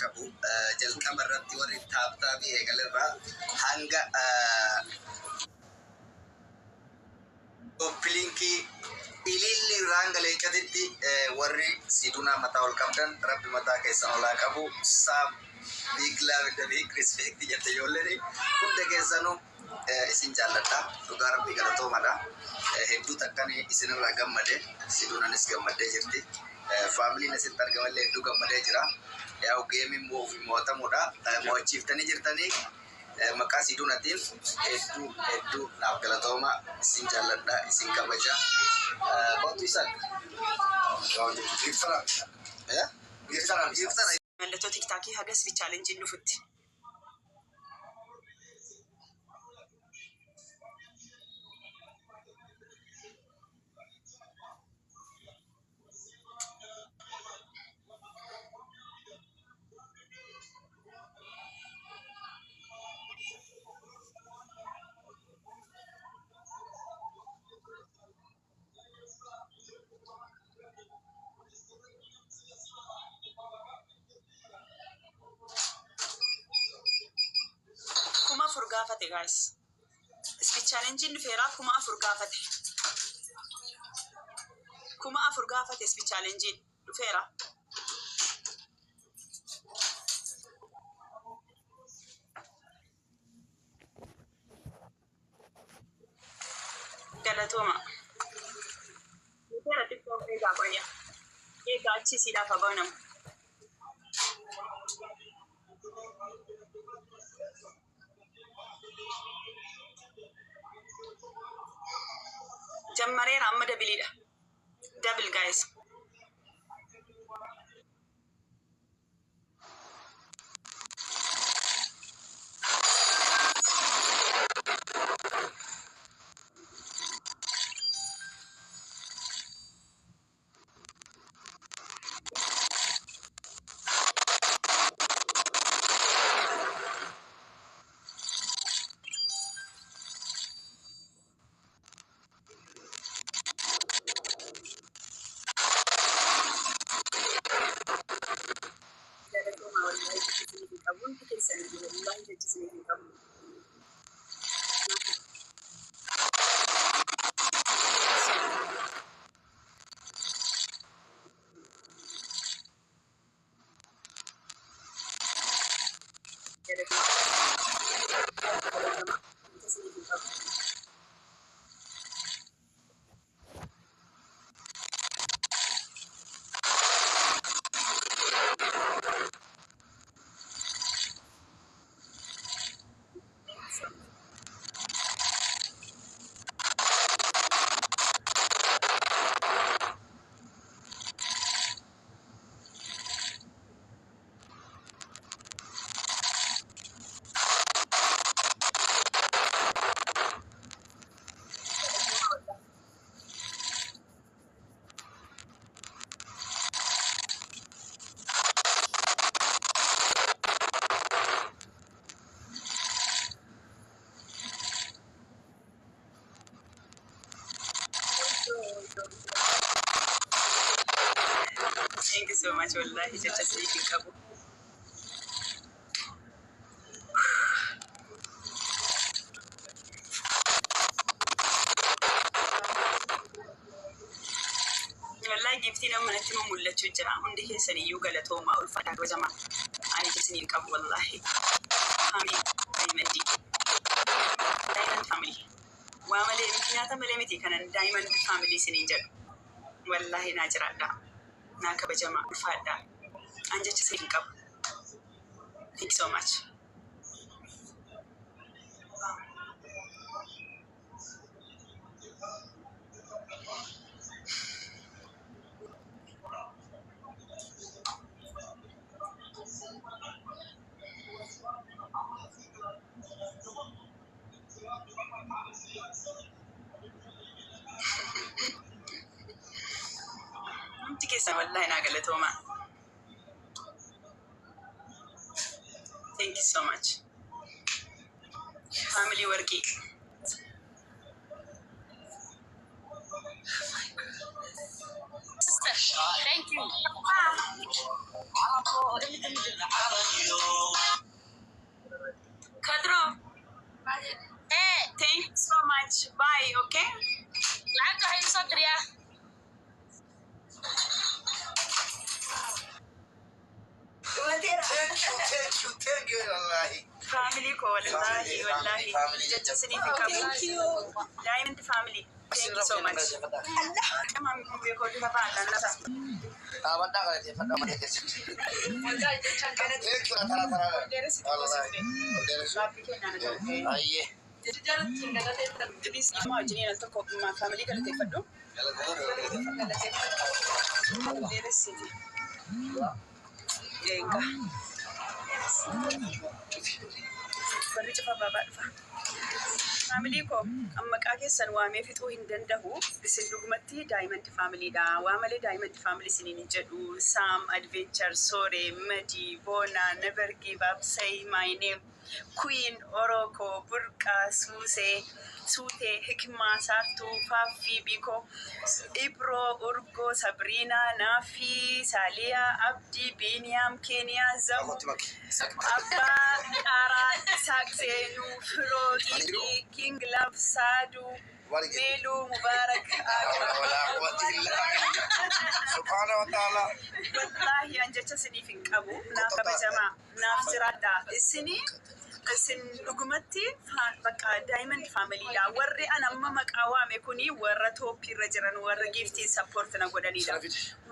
kabu jalqaba irratti warri taaptaabii eegalerraa hanga Oppilinkii ililli rangalee chatitti warri siduna mataa ol qabdan rabbi mataa keessan olaa qabu saam biiglaa bidda respect jette ijoolleen hunda keessanuu isin jaalladha dhugaa rabbi galatoomadha hedduu takkan isinirraa gammade sidunanis gammadee jirti faamiliin asitti argamallee hedduu gammadee jira yaa geemiin mootamuudha mo'achiiftanii jirtanii maqaa sidunatiin hedduu naaf galatooma isin jaalladha isin kabaja qottu isan giftana mallattoo tiktaakii hagas fi chaalenjiin dhufutti. Kuma furgaafate guys. Speech challenge dhufeera kuma furgaafate. Kuma furgaafate speech challenge dhufeera. Galatoma. Dhufeera TikTok eegaa qoyya. Eegaa achi siidhaaf abanamu. Jammaree ramma dabiliidha. Double guys. Thank you so much. Wallahi, just speaking kabu. Wallahi, giftiin amma natti mul'achuu jira. Hundi keessan iyyuu galatooma ulfaataa gojama. Ani isiniin qabu wallahi. Family, Diamond family. Waa malee nyaata malee miti kanan Diamond family isiniin jedhu. Wallahi naa jiraadha. Naa kabajama ulfaadha. An jecha isiniin qabu. Thank you so much. Wallahi naa galatooma. Thank you so much. Family working. Thank you. Thank you wallahi. Family ko wallahi. Jecha sini fi kabu. Diamond family. Thank you so much. Kama mbeko diba pa nasa. Tabanda ka te fada mate kes. Thank you tara. Wallahi. Ayye. Please ma jini na to ko ma family ka te fado. Enga. Barri cefa baba dhufa. Family ko amma qaaqessan waamee fixuu hin danda'u. Isin dhugumatti Diamond family dha. Waamalee Diamond family sinin jedhu Sam Adventure Sore Madi Bona Never Give Up Say My Name Queen Oroko Burqa Sute Hikma Sartu Fafi Biko Ibro Urgo Sabrina Nafi Salia Abdi Biniam Kenya Zamu Abba Ara Saxenu Flo King Love Sadu Melu Mubarak Subhanahu wa ta'ala. Wallahi anjecha sinifin qabu naaf kabajama naaf jiraadha isini isin dhugumatti bakka Diamond family dha warri anamma maqaa waame kuni warra toppii irra jiran warra giftii support na godhanidha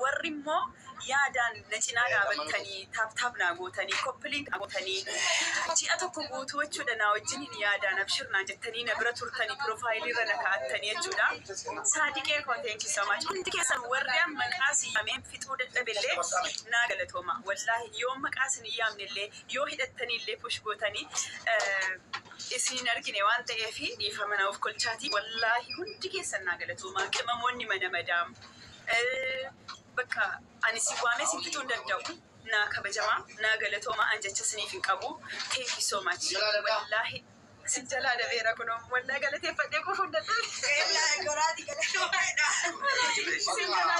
warri immoo yaadaan na cinaa dhaabattanii taap na gootanii koppiliin gootanii ji'a tokko guutuu jechuudha na wajjiniin yaadaan abshirnaa jettanii na bira turtanii profaayilii irra na kaa'attanii jechuudha saadiqee koo thank you so much hundi keessan warri maqaa siyaameen fixuu dadhabillee naa galatooma wallahi yoo maqaa sin yaamnillee yoo hidhattanillee push gootanii isin argine waan ta'eef dhiifama naaf kolchaati wallahi hundi keessan naa galatooma qimamoonni mana madaam bakka ani si waamee si fixuu danda'u naa kabajama naa galatooma anjecha siniif hin qabu thank you so much wallahi Sinjala da vera kuno wallahi galateeffadhee quufuu dadhabe wallahi goraati galateeffadha Sinjala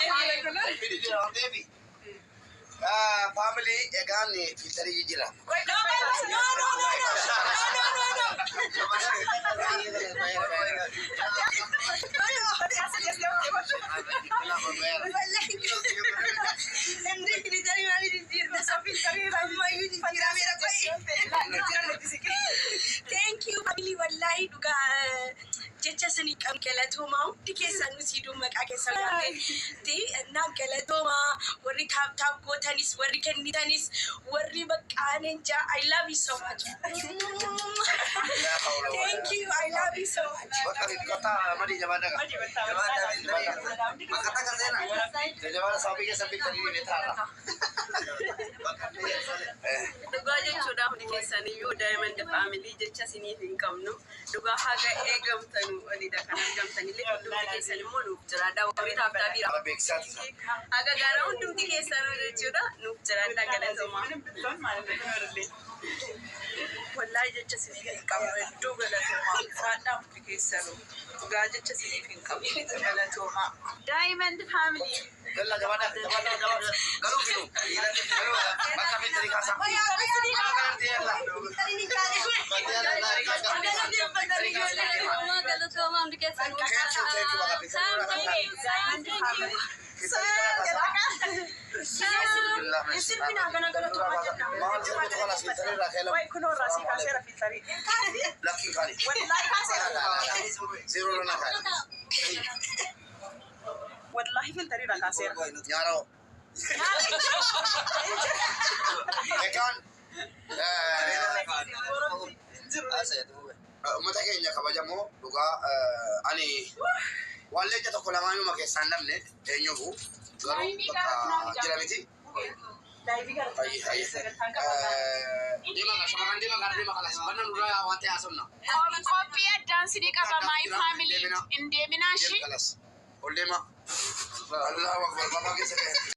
Family egaan filteri jira. Thank you family wallahi duga jecha sani kam galatoma hundi keessan nusiiduu maqaa keessan ti na galatoma warri tap gootanis warri kennitanis warri maqaanenja I love you so much thank you I love you so much Kata madi jabada ka makata ka zena jabada sabi ke sabi tari ni thara duga jechuudha hundi keessan iyyuu Diamond family jecha siniif hin qabnu duga haga eegamtanu walida kan argamtanillee hundi keessan immoo nuuf jira daawwii taaftaa bira haga gara hundi keessan jechuudha nuuf jira galatoma wallahi jecha siniif hin qabnu hedduu galatoma faadhaa hundi keessan duga jecha siniif hin qabnu galatoma Diamond family Yalla jabada garu kinu maka filteri kasa wallahi filteri ra kasera Nyaro. Ekan. Mata keenya kabajamoo dhugaa ani wallee jata kolamaanuu makeessaan dhabne eenyufu garuu bakka jira miti. Koppii addaan sidii qaba my family hin deeminaa shi. Oldema. Allahu akbar baba keessa